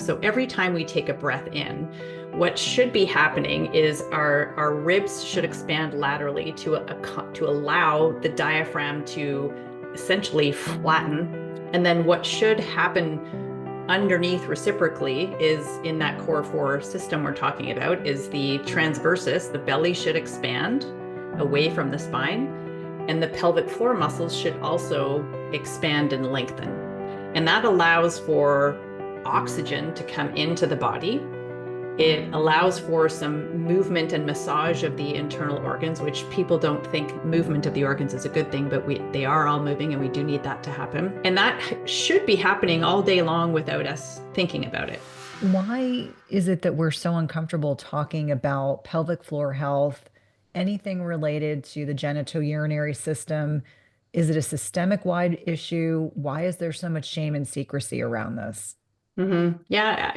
So every time we take a breath in, what should be happening is our ribs should expand laterally to allow the diaphragm to essentially flatten. And then what should happen underneath reciprocally is in that core four system we're talking about is the transversus. The belly should expand away from the spine, and the pelvic floor muscles should also expand and lengthen. And that allows for oxygen to come into the body. It allows for some movement and massage of the internal organs, which people don't think movement of the organs is a good thing, but they are all moving and we do need that to happen. And that should be happening all day long without us thinking about it. Why is it that we're so uncomfortable talking about pelvic floor health, anything related to the genitourinary system? Is it a systemic wide issue? Why is there so much shame and secrecy around this? Yeah,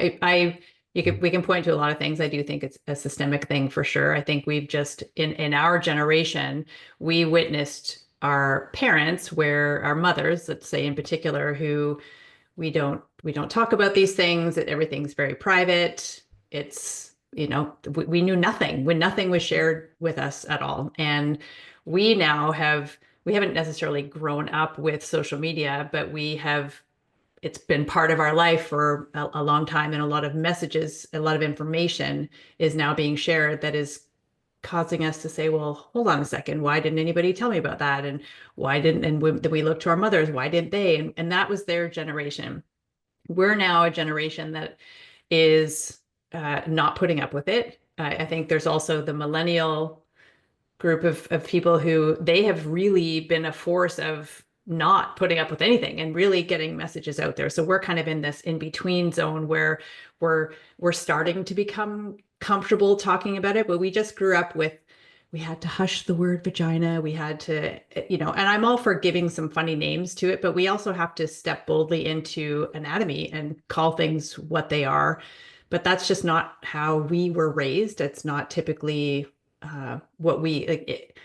we can point to a lot of things. I do think it's a systemic thing for sure. I think we've just in our generation, we witnessed our parents, where our mothers, let's say in particular, who we don't talk about these things, that everything's very private. It's, we knew nothing when nothing was shared with us at all. And we now we haven't necessarily grown up with social media, but it's been part of our life for a long time. And a lot of messages, a lot of information is now being shared that is causing us to say, well, hold on a second, why didn't anybody tell me about that? And then we look to our mothers, why didn't they? And that was their generation. We're now a generation that is not putting up with it. I think there's also the millennial group of people who they have really been a force of not putting up with anything and really getting messages out there. So we're kind of in this in-between zone where we're starting to become comfortable talking about it, but we just grew up with, we had to hush the word vagina. We had to, and I'm all for giving some funny names to it, but we also have to step boldly into anatomy and call things what they are. But that's just not how we were raised. It's not typically what we like.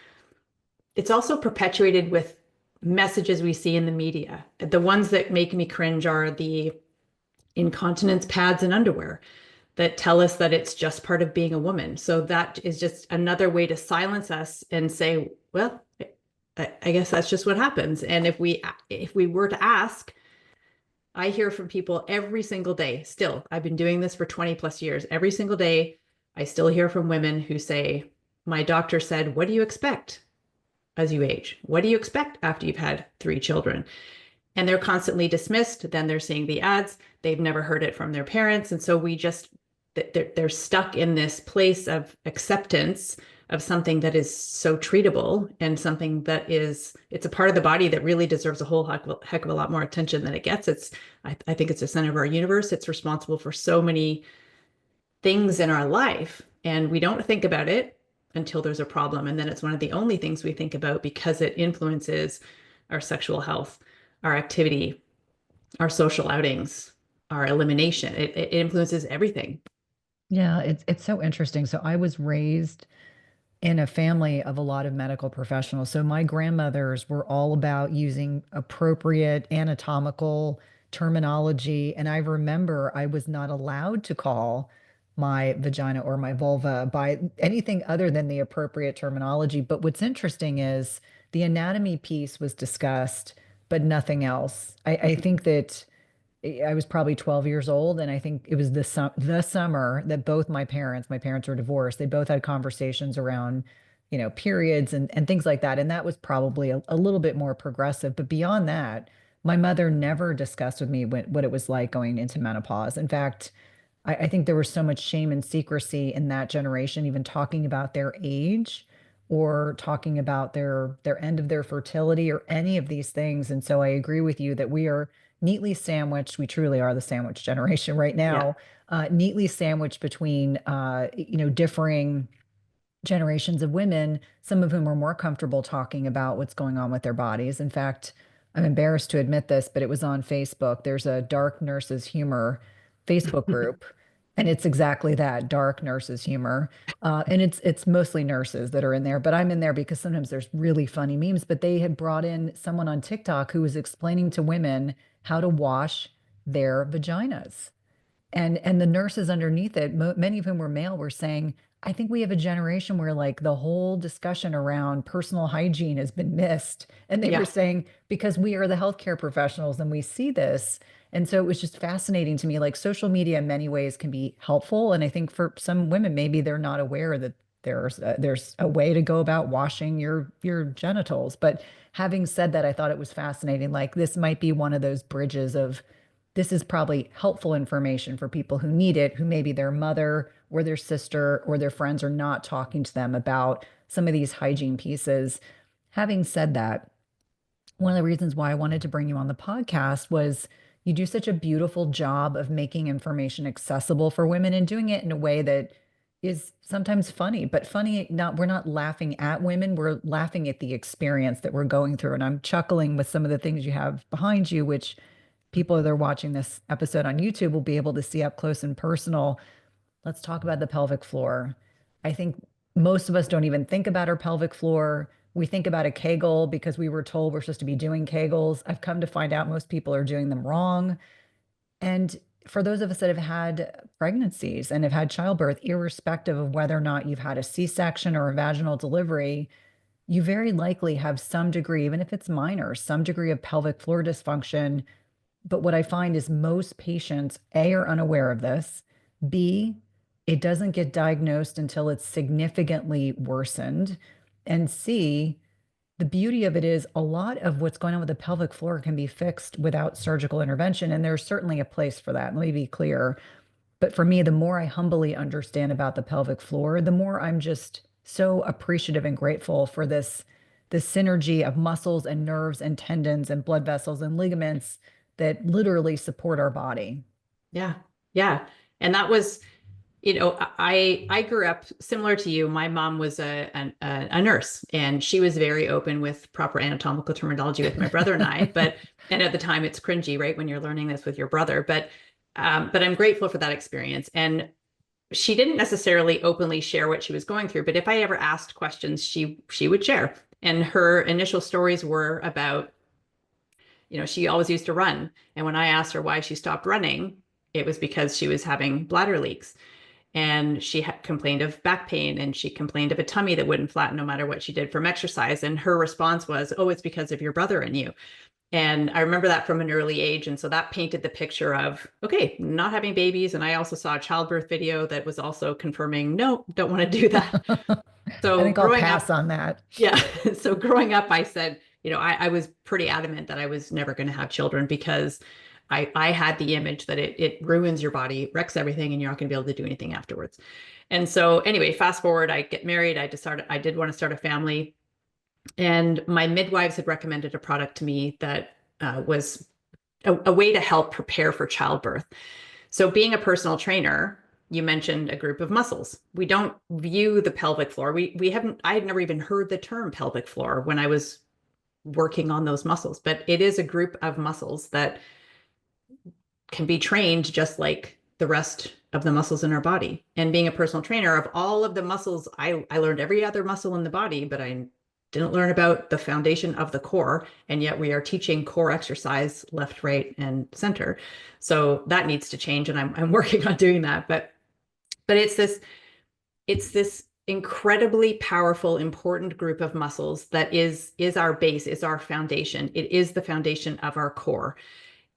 It's also perpetuated with messages we see in the media. The ones that make me cringe are the incontinence pads and underwear that tell us that it's just part of being a woman. So that is just another way to silence us and say, well, I guess that's just what happens. And if we were to ask, I hear from people every single day. Still, I've been doing this for 20 plus years. Every single day, I still hear from women who say, my doctor said, what do you expect as you age? What do you expect after you've had 3 children? And they're constantly dismissed. Then they're seeing the ads. They've never heard it from their parents. And so they're stuck in this place of acceptance of something that is so treatable and something that it's a part of the body that really deserves a whole heck of a lot more attention than it gets. I think it's the center of our universe. It's responsible for so many things in our life, and we don't think about it until there's a problem. And then it's one of the only things we think about because it influences our sexual health, our activity, our social outings, our elimination. It influences everything. Yeah, it's so interesting. So I was raised in a family of a lot of medical professionals. So my grandmothers were all about using appropriate anatomical terminology. And I remember I was not allowed to call my vagina or my vulva by anything other than the appropriate terminology. But what's interesting is the anatomy piece was discussed, but nothing else. I think that I was probably 12 years old, and I think it was the summer that both my parents were divorced. They both had conversations around, periods and things like that. And that was probably a little bit more progressive. But beyond that, my mother never discussed with me what it was like going into menopause. In fact, I think there was so much shame and secrecy in that generation, even talking about their age or talking about their end of their fertility or any of these things. And so I agree with you that we are neatly sandwiched. We truly are the sandwich generation right Yeah. now, neatly sandwiched between differing generations of women, some of whom are more comfortable talking about what's going on with their bodies. In fact, I'm embarrassed to admit this, but it was on Facebook. There's a Dark Nurses Humor Facebook group, and it's exactly that, dark nurses humor. And it's mostly nurses that are in there, but I'm in there because sometimes there's really funny memes. But they had brought in someone on TikTok who was explaining to women how to wash their vaginas. And the nurses underneath it, many of whom were male, were saying, I think we have a generation where like the whole discussion around personal hygiene has been missed. And they were Yeah. saying, because we are the healthcare professionals and we see this. And so it was just fascinating to me. Like social media in many ways can be helpful. And I think for some women, maybe they're not aware that there's a way to go about washing your genitals. But having said that, I thought it was fascinating. Like this might be one of those bridges of this is probably helpful information for people who need it, who maybe their mother or their sister or their friends are not talking to them about some of these hygiene pieces. Having said that, one of the reasons why I wanted to bring you on the podcast was you do such a beautiful job of making information accessible for women and doing it in a way that is sometimes funny, but funny, not we're not laughing at women, we're laughing at the experience that we're going through. And I'm chuckling with some of the things you have behind you, which people that are watching this episode on YouTube will be able to see up close and personal. Let's talk about the pelvic floor. I think most of us don't even think about our pelvic floor. We think about a kegel because we were told we're supposed to be doing kegels. I've come to find out most people are doing them wrong. And for those of us that have had pregnancies and have had childbirth, irrespective of whether or not you've had a C-section or a vaginal delivery, you very likely have some degree, even if it's minor, some degree of pelvic floor dysfunction. But what I find is most patients, A, are unaware of this, B, it doesn't get diagnosed until it's significantly worsened, and C, the beauty of it is a lot of what's going on with the pelvic floor can be fixed without surgical intervention. And there's certainly a place for that. Let me be clear. But for me, the more I humbly understand about the pelvic floor, the more I'm just so appreciative and grateful for this synergy of muscles and nerves and tendons and blood vessels and ligaments that literally support our body. Yeah. Yeah. And that was, I grew up similar to you. My mom was a nurse, and she was very open with proper anatomical terminology with my brother and I. And at the time, it's cringy, right, when you're learning this with your brother. But I'm grateful for that experience. And she didn't necessarily openly share what she was going through, but if I ever asked questions, she would share. And her initial stories were about, she always used to run. And when I asked her why she stopped running, it was because she was having bladder leaks. And she had complained of back pain, and she complained of a tummy that wouldn't flatten no matter what she did from exercise. And her response was, oh, it's because of your brother and you. And I remember that from an early age. And so that painted the picture of, okay, not having babies. And I also saw a childbirth video that was also confirming, no, don't want to do that. I So think I'll growing pass up, on that. yeah. So growing up, I said, I was pretty adamant that I was never going to have children because I had the image that it ruins your body, wrecks everything, and you're not going to be able to do anything afterwards. And so anyway, fast forward, I get married. I did want to start a family. And my midwives had recommended a product to me that was a way to help prepare for childbirth. So being a personal trainer, you mentioned a group of muscles. We don't view the pelvic floor. We haven't, I had never even heard the term pelvic floor when I was working on those muscles, but it is a group of muscles that can be trained just like the rest of the muscles in our body. And being a personal trainer, of all of the muscles, I learned every other muscle in the body, but I didn't learn about the foundation of the core. And yet we are teaching core exercise left, right, and center. So that needs to change. And I'm working on doing that. But it's this incredibly powerful, important group of muscles that is our base, is our foundation. It is the foundation of our core.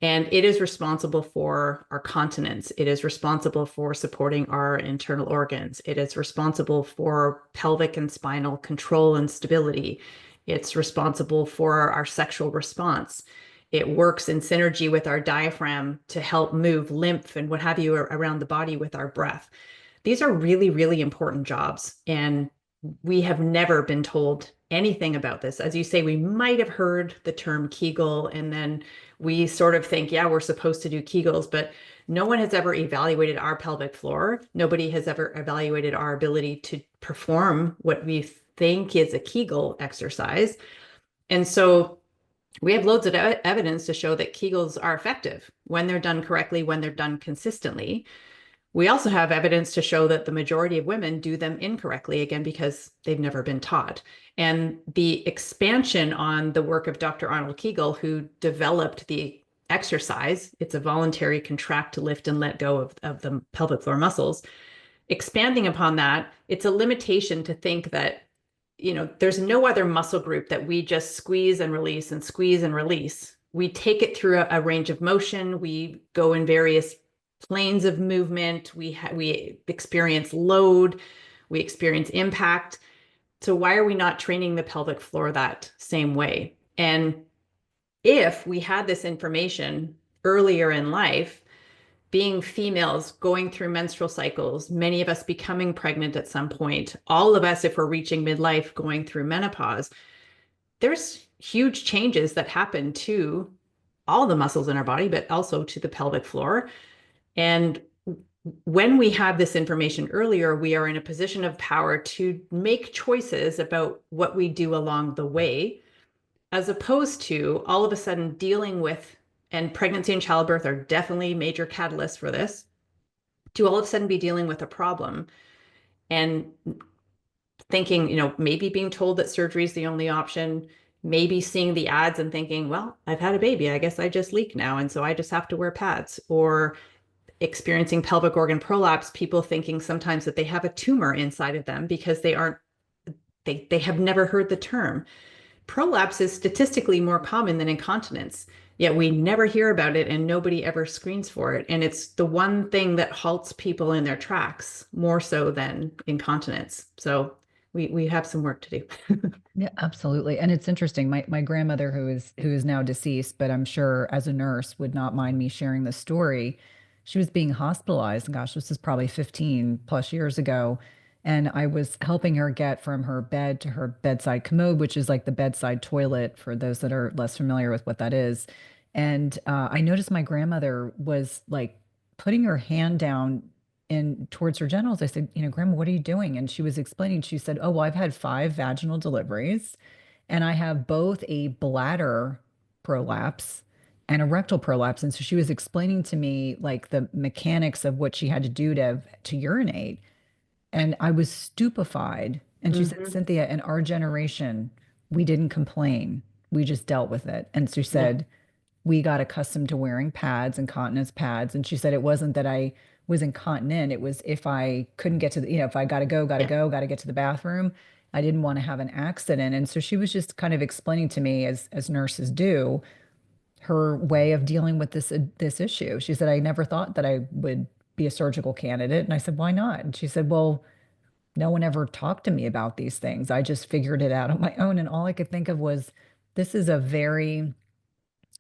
And it is responsible for our continence. It is responsible for supporting our internal organs. It is responsible for pelvic and spinal control and stability. It's responsible for our sexual response. It works in synergy with our diaphragm to help move lymph and what have you around the body with our breath. These are really, really important jobs. And we have never been told anything about this. As you say, we might have heard the term Kegel, and then we sort of think, yeah, we're supposed to do Kegels, but no one has ever evaluated our pelvic floor. Nobody has ever evaluated our ability to perform what we think is a Kegel exercise. And so we have loads of evidence to show that Kegels are effective when they're done correctly, when they're done consistently. We also have evidence to show that the majority of women do them incorrectly, again, because they've never been taught. And the expansion on the work of Dr. Arnold Kegel, who developed the exercise. It's a voluntary contract to lift and let go of the pelvic floor muscles. Expanding upon that, it's a limitation to think that, there's no other muscle group that we just squeeze and release and squeeze and release. We take it through a range of motion. We go in various planes of movement. We experience load. We experience impact. So why are we not training the pelvic floor that same way? And if we had this information earlier in life, being females, going through menstrual cycles, many of us becoming pregnant at some point, all of us, if we're reaching midlife, going through menopause, there's huge changes that happen to all the muscles in our body, but also to the pelvic floor. And when we have this information earlier, we are in a position of power to make choices about what we do along the way, as opposed to all of a sudden dealing with, and pregnancy and childbirth are definitely major catalysts for this, to all of a sudden be dealing with a problem and thinking, maybe being told that surgery is the only option, maybe seeing the ads and thinking, well, I've had a baby, I guess I just leak now, and so I just have to wear pads. Or experiencing pelvic organ prolapse, people thinking sometimes that they have a tumor inside of them because they have never heard the term. Prolapse is statistically more common than incontinence, yet we never hear about it and nobody ever screens for it. And it's the one thing that halts people in their tracks more so than incontinence. So we have some work to do. Yeah, absolutely. And it's interesting. My grandmother, who is now deceased, but I'm sure as a nurse would not mind me sharing the story. She was being hospitalized. And gosh, this is probably 15 plus years ago. And I was helping her get from her bed to her bedside commode, which is like the bedside toilet for those that are less familiar with what that is. And I noticed my grandmother was like putting her hand down in towards her genitals. I said, Grandma, what are you doing? And she was explaining, she said, oh, well, I've had 5 vaginal deliveries and I have both a bladder prolapse and a rectal prolapse. And so she was explaining to me like the mechanics of what she had to do to urinate. And I was stupefied. And she said, Mm-hmm. Cynthia, in our generation, we didn't complain. We just dealt with it. And she Yeah. said, we got accustomed to wearing pads and continence pads. And she said it wasn't that I was incontinent. It was if I couldn't get to the, if I Yeah. got to get to the bathroom, I didn't want to have an accident. And so she was just kind of explaining to me, as nurses do, her way of dealing with this issue. She said, I never thought that I would be a surgical candidate. And I said, why not? And she said, well, no one ever talked to me about these things. I just figured it out on my own. And all I could think of was, this is a very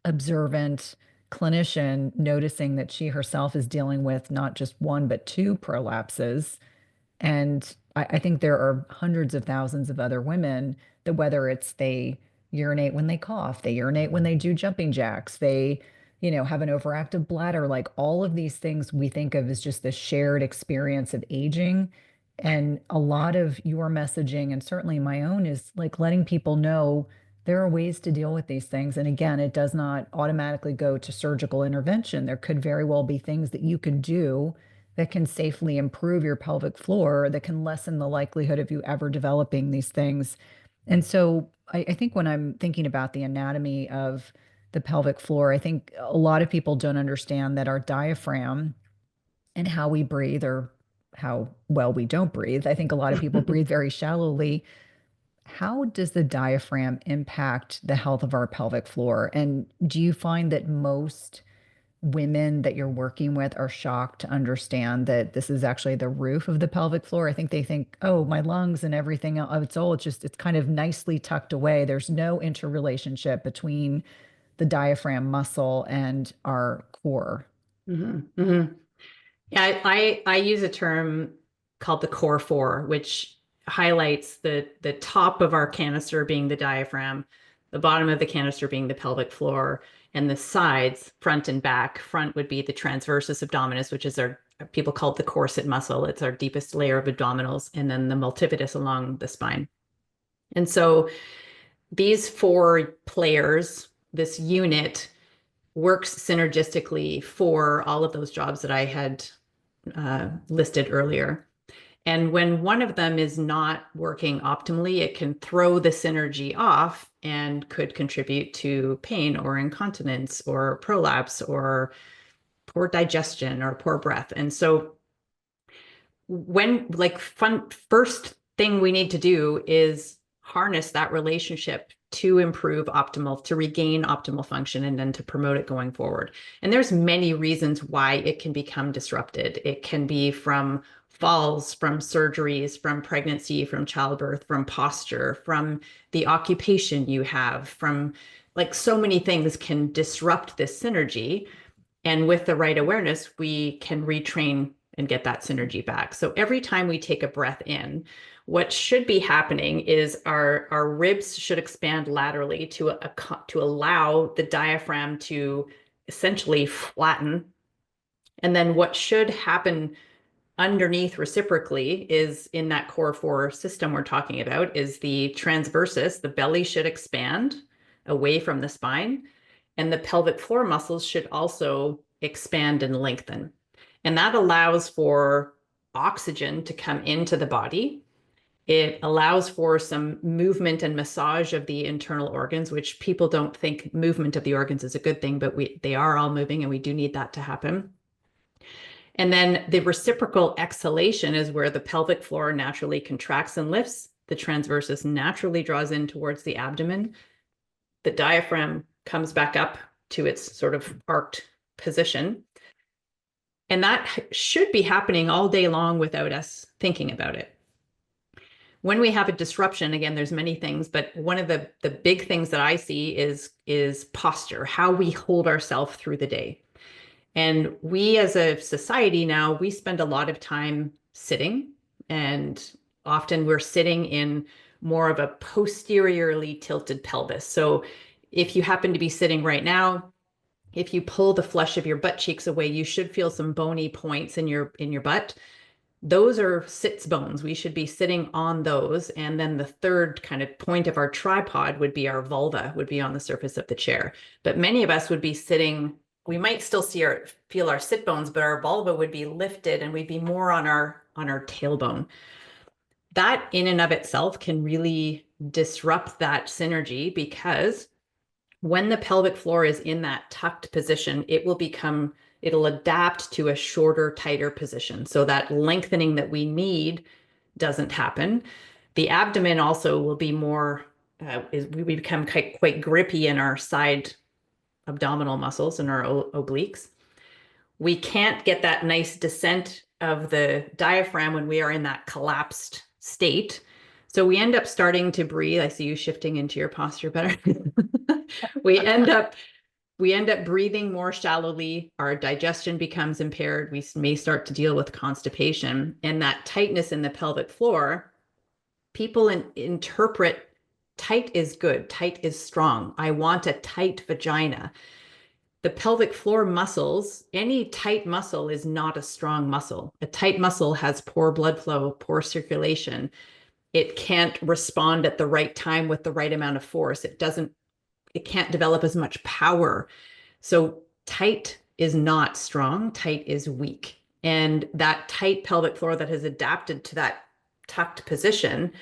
observant clinician noticing that she herself is dealing with not just one, but 2 prolapses. And I think there are hundreds of thousands of other women that, whether it's they urinate when they cough, they urinate when they do jumping jacks, they, have an overactive bladder, like all of these things we think of as just the shared experience of aging. And a lot of your messaging, and certainly my own, is like letting people know there are ways to deal with these things. And again, it does not automatically go to surgical intervention. There could very well be things that you can do that can safely improve your pelvic floor, that can lessen the likelihood of you ever developing these things. And so I think when I'm thinking about the anatomy of the pelvic floor, I think a lot of people don't understand that our diaphragm and how we breathe, or how well we don't breathe. I think a lot of people breathe very shallowly. How does the diaphragm impact the health of our pelvic floor? And do you find that most women that you're working with are shocked to understand that this is actually the roof of the pelvic floor? I think they think, oh, my lungs and everything else, it's kind of nicely tucked away. There's no interrelationship between the diaphragm muscle and our core. Mm-hmm. Mm-hmm. Yeah, I use a term called the core four, which highlights the top of our canister being the diaphragm, the bottom of the canister being the pelvic floor, and the sides, front and back. Front would be the transversus abdominis, which is our, people call it the corset muscle. It's our deepest layer of abdominals, and then the multifidus along the spine. And so these four players, this unit, works synergistically for all of those jobs that I had listed earlier. And when one of them is not working optimally, it can throw the synergy off and could contribute to pain or incontinence or prolapse or poor digestion or poor breath. And so when first thing we need to do is harness that relationship to improve optimal, to regain optimal function, and then to promote it going forward. And there's many reasons why it can become disrupted. It can be from falls, from surgeries, from pregnancy, from childbirth, from posture, from the occupation you have, from like so many things can disrupt this synergy. And with the right awareness, we can retrain and get that synergy back. So every time we take a breath in, what should be happening is our ribs should expand laterally to allow the diaphragm to essentially flatten. And then what should happen underneath reciprocally is in that core four system we're talking about is the transversus. The belly should expand away from the spine, and the pelvic floor muscles should also expand and lengthen. And that allows for oxygen to come into the body. It allows for some movement and massage of the internal organs, which people don't think movement of the organs is a good thing, but they are all moving and we do need that to happen. And then the reciprocal exhalation is where the pelvic floor naturally contracts and lifts. The transversus naturally draws in towards the abdomen. The diaphragm comes back up to its sort of arced position. And that should be happening all day long without us thinking about it. When we have a disruption, again, there's many things, but one of the big things that I see is posture, how we hold ourselves through the day. And we as a society now, we spend a lot of time sitting, and often we're sitting in more of a posteriorly tilted pelvis. So if you happen to be sitting right now, if you pull the flesh of your butt cheeks away, you should feel some bony points in your butt. Those are sits bones. We should be sitting on those. And then the third kind of point of our tripod would be our vulva, would be on the surface of the chair. But many of us would be sitting, we might still feel our sit bones, but our vulva would be lifted and we'd be more on our tailbone. That in and of itself can really disrupt that synergy, because when the pelvic floor is in that tucked position, it'll adapt to a shorter, tighter position. So that lengthening that we need doesn't happen. The abdomen also will be more, we become quite grippy in our side abdominal muscles and our obliques. We can't get that nice descent of the diaphragm when we are in that collapsed state. So we end up starting to breathe. I see you shifting into your posture better. we end up breathing more shallowly. Our digestion becomes impaired. We may start to deal with constipation, and that tightness in the pelvic floor. People interpret tight is good, tight is strong. I want a tight vagina. The pelvic floor muscles, any tight muscle is not a strong muscle. A tight muscle has poor blood flow, poor circulation. It can't respond at the right time with the right amount of force. It can't develop as much power. So tight is not strong, tight is weak. And that tight pelvic floor that has adapted to that tucked position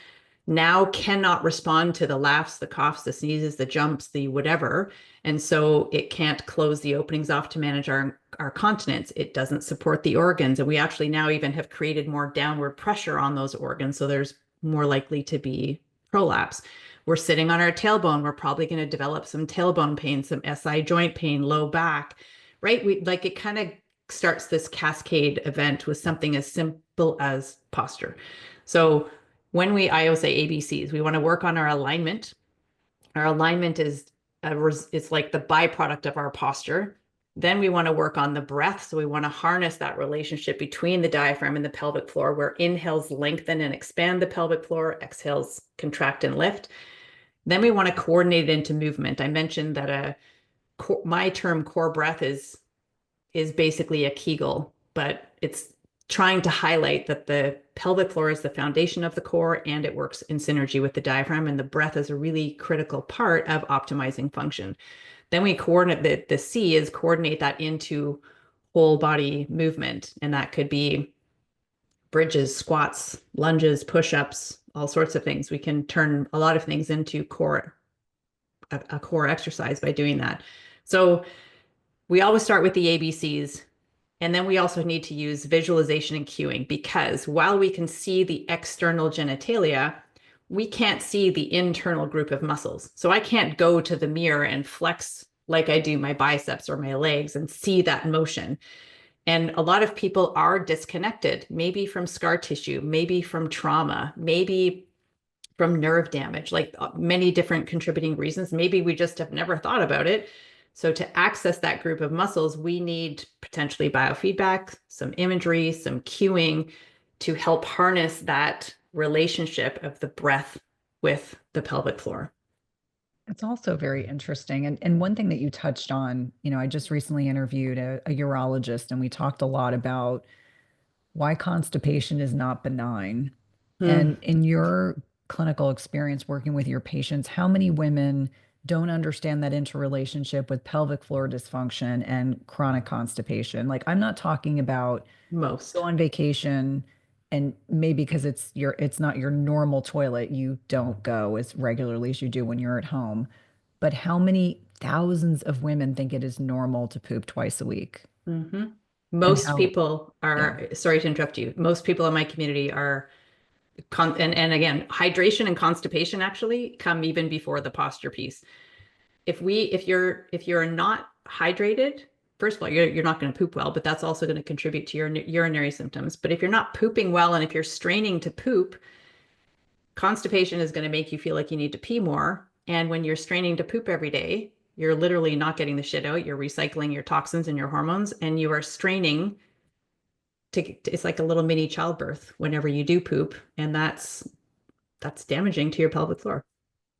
now cannot respond to the laughs, the coughs, the sneezes, the jumps, the whatever. And so it can't close the openings off to manage our continence. It doesn't support the organs. And we actually now even have created more downward pressure on those organs. So there's more likely to be prolapse. We're sitting on our tailbone. We're probably going to develop some tailbone pain, some SI joint pain, low back, right? It kind of starts this cascade event with something as simple as posture. So when I always say ABCs, we want to work on our alignment. Our alignment it's like the byproduct of our posture. Then we want to work on the breath. So we want to harness that relationship between the diaphragm and the pelvic floor, where inhales lengthen and expand the pelvic floor, exhales contract and lift. Then we want to coordinate it into movement. I mentioned that my term core breath is basically a kegel, but it's trying to highlight that the pelvic floor is the foundation of the core and it works in synergy with the diaphragm, and the breath is a really critical part of optimizing function. Then we coordinate the C is coordinate that into whole body movement. And that could be bridges, squats, lunges, push-ups, all sorts of things. We can turn a lot of things into core a core exercise by doing that. So we always start with the ABCs. And then we also need to use visualization and cueing, because while we can see the external genitalia, we can't see the internal group of muscles. So I can't go to the mirror and flex like I do my biceps or my legs and see that motion. And a lot of people are disconnected, maybe from scar tissue, maybe from trauma, maybe from nerve damage, like many different contributing reasons. Maybe we just have never thought about it. So to access that group of muscles, we need potentially biofeedback, some imagery, some cueing to help harness that relationship of the breath with the pelvic floor. It's also very interesting. And one thing that you touched on, I just recently interviewed a urologist and we talked a lot about why constipation is not benign. Hmm. And in your clinical experience working with your patients, how many women don't understand that interrelationship with pelvic floor dysfunction and chronic constipation? Like, I'm not talking about go Most. on vacation and maybe because it's not your normal toilet, you don't go as regularly as you do when you're at home. But how many thousands of women think it is normal to poop twice a week? Hmm. And Most how, people yeah. are, sorry to interrupt you, most people in my community are and again, hydration and constipation actually come even before the posture piece. If you're not hydrated, first of all, you're not going to poop well, but that's also going to contribute to your urinary symptoms. But if you're not pooping well and if you're straining to poop, constipation is going to make you feel like you need to pee more. And when you're straining to poop every day, you're literally not getting the shit out. You're recycling your toxins and your hormones, and you are straining it's like a little mini childbirth whenever you do poop, and that's damaging to your pelvic floor.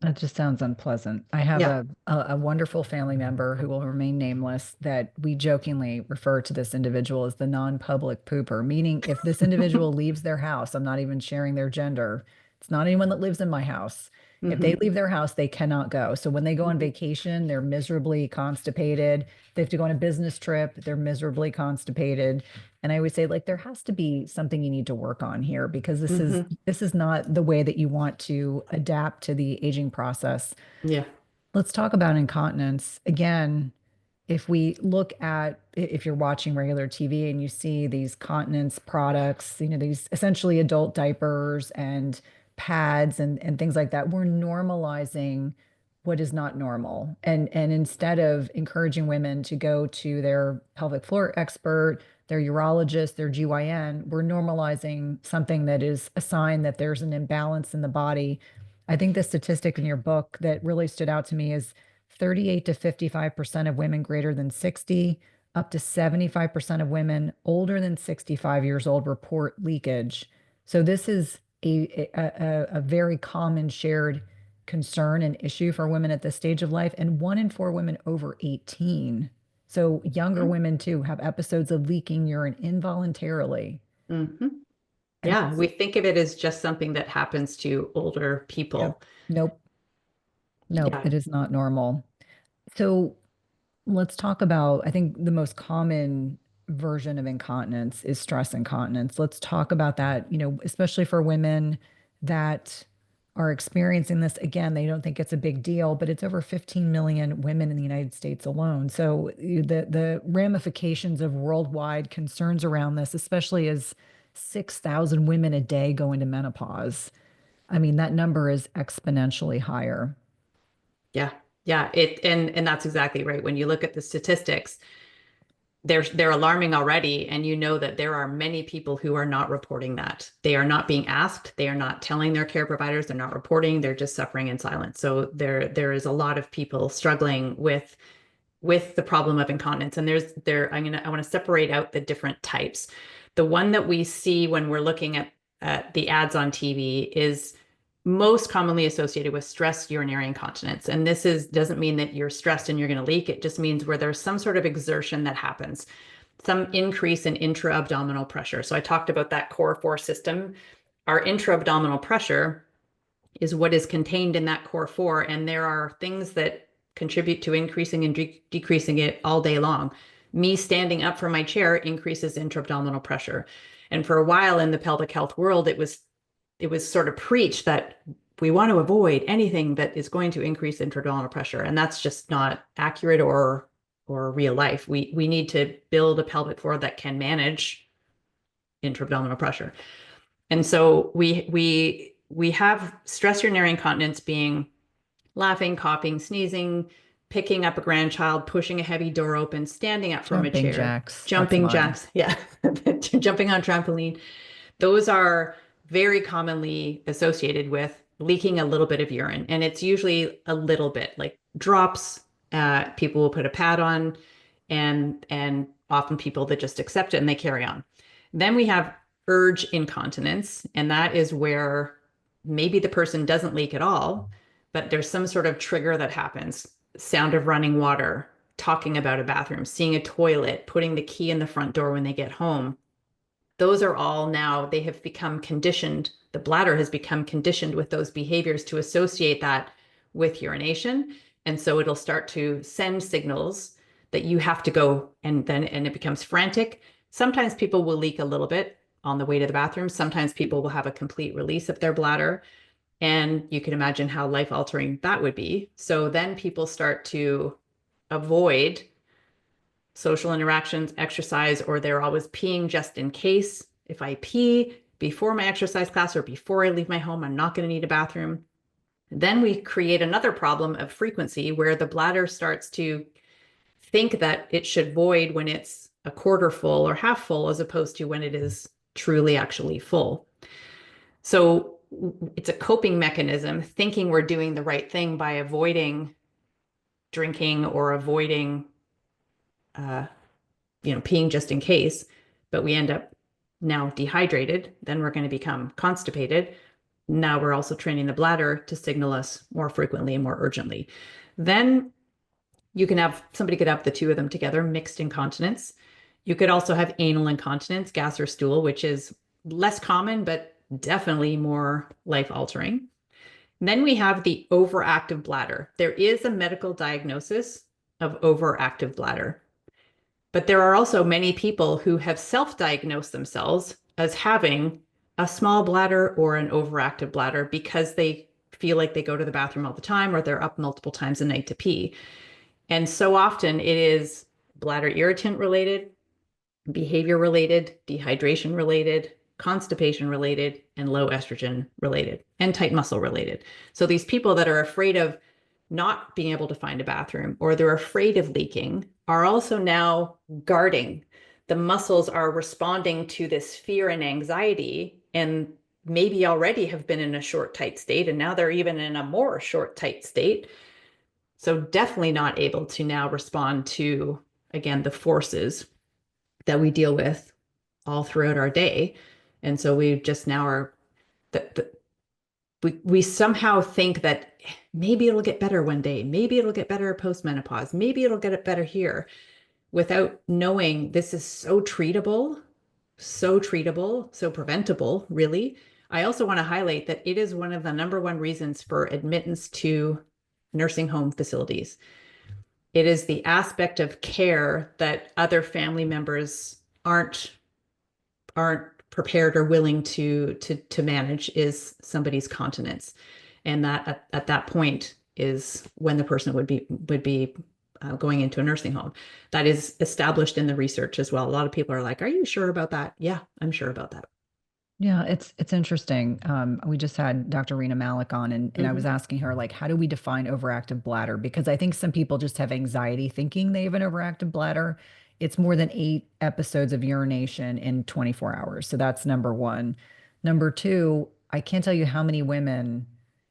That just sounds unpleasant. I have Yeah. a wonderful family member who will remain nameless that we jokingly refer to this individual as the non-public pooper, meaning if this individual leaves their house, I'm not even sharing their gender. It's not anyone that lives in my house. If they Hmm. leave their house, they cannot go. So when they go on Hmm. vacation, they're miserably constipated. They have to go on a business trip, they're miserably constipated. And I always say, like, there has to be something you need to work on here because Hmm. this is not the way that you want to adapt to the aging process. Yeah. Let's talk about incontinence. Again, if we look at if you're watching regular TV and you see these continence products, these essentially adult diapers and pads and things like that, we're normalizing what is not normal. And instead of encouraging women to go to their pelvic floor expert, their urologist, their GYN, we're normalizing something that is a sign that there's an imbalance in the body. I think the statistic in your book that really stood out to me is 38 to 55% of women greater than 60, up to 75% of women older than 65 years old report leakage. So this is a very common shared concern and issue for women at this stage of life, and 1 in 4 women over 18. So younger women too have episodes of leaking urine involuntarily. Hmm. And Yeah, that's, we think of it as just something that happens to older yeah, people. nope, nope, Yeah. it is not normal. So let's talk about, I think the most common version of incontinence is stress incontinence. Let's talk about that, especially for women that are experiencing this. Again, they don't think it's a big deal, but it's over 15 million women in the United States alone. So the ramifications of worldwide concerns around this, especially as 6,000 women a day go into menopause. I mean, that number is exponentially higher. Yeah. Yeah. And that's exactly right. When you look at the statistics, they're alarming already, and you know that there are many people who are not reporting that. They are not being asked, they are not telling their care providers, they're not reporting, they're just suffering in silence. So there is a lot of people struggling with the problem of incontinence. And I want to separate out the different types. The one that we see when we're looking at the ads on TV is most commonly associated with stress urinary incontinence. And doesn't mean that you're stressed and you're going to leak. It just means where there's some sort of exertion that happens, some increase in intra-abdominal pressure. So I talked about that core four system. Our intra-abdominal pressure is what is contained in that core four. And there are things that contribute to increasing and decreasing it all day long. Me standing up from my chair increases intra-abdominal pressure. And for a while in the pelvic health world, it was sort of preached that we want to avoid anything that is going to increase intra-abdominal pressure, and that's just not accurate or real life. We need to build a pelvic floor that can manage intra-abdominal pressure. And so we have stress urinary incontinence being laughing, coughing, sneezing, picking up a grandchild, pushing a heavy door open, standing up from a Jumping chair, jacks. That's jumping mine. jacks, yeah, jumping on trampoline. Those are very commonly associated with leaking a little bit of urine. And it's usually a little bit like drops. People will put a pad on, and often people that just accept it and they carry on. Then we have urge incontinence, and that is where maybe the person doesn't leak at all, but there's some sort of trigger that happens. Sound of running water, talking about a bathroom, seeing a toilet, putting the key in the front door when they get home. Those are all now, they have become conditioned. The bladder has become conditioned with those behaviors to associate that with urination. And so it'll start to send signals that you have to go, and it becomes frantic. Sometimes people will leak a little bit on the way to the bathroom. Sometimes people will have a complete release of their bladder. And you can imagine how life altering that would be. So then people start to avoid social interactions, exercise, or they're always peeing just in case. If I pee before my exercise class or before I leave my home, I'm not going to need a bathroom. Then we create another problem of frequency where the bladder starts to think that it should void when it's a quarter full or half full, as opposed to when it is truly actually full. So it's a coping mechanism, thinking we're doing the right thing by avoiding drinking or avoiding uh, peeing just in case, but we end up now dehydrated. Then we're going to become constipated. Now we're also training the bladder to signal us more frequently and more urgently. Then you can have somebody could have the two of them together, mixed incontinence. You could also have anal incontinence, gas or stool, which is less common, but definitely more life altering. Then we have the overactive bladder. There is a medical diagnosis of overactive bladder. But there are also many people who have self-diagnosed themselves as having a small bladder or an overactive bladder because they feel like they go to the bathroom all the time or they're up multiple times a night to pee. And so often it is bladder irritant related, behavior related, dehydration related, constipation related, and low estrogen related, and tight muscle related. So these people that are afraid of not being able to find a bathroom or they're afraid of leaking are also now guarding. The muscles are responding to this fear and anxiety, and maybe already have been in a short, tight state, and now they're even in a more short, tight state. So definitely not able to now respond to, again, the forces that we deal with all throughout our day. And so we just now are, we somehow think that maybe it'll get better one day. Maybe it'll get better post-menopause. Maybe it'll get it better here, without knowing this is so treatable, so preventable, really. I also want to highlight that it is one of the number one reasons for admittance to nursing home facilities. It is the aspect of care that other family members aren't prepared or willing to manage, is somebody's continence. And that at that point is when the person would be going into a nursing home. That is established in the research as well. A lot of people are like, "Are you sure about that?" Yeah, I'm sure about that. Yeah, it's interesting. We just had Dr. Rina Malik on, and I was Mhm. asking her, like, how do we define overactive bladder? Because I think some people just have anxiety thinking they have an overactive bladder. It's more than 8 episodes of urination in 24 hours. So that's number one. Number two, I can't tell you how many women,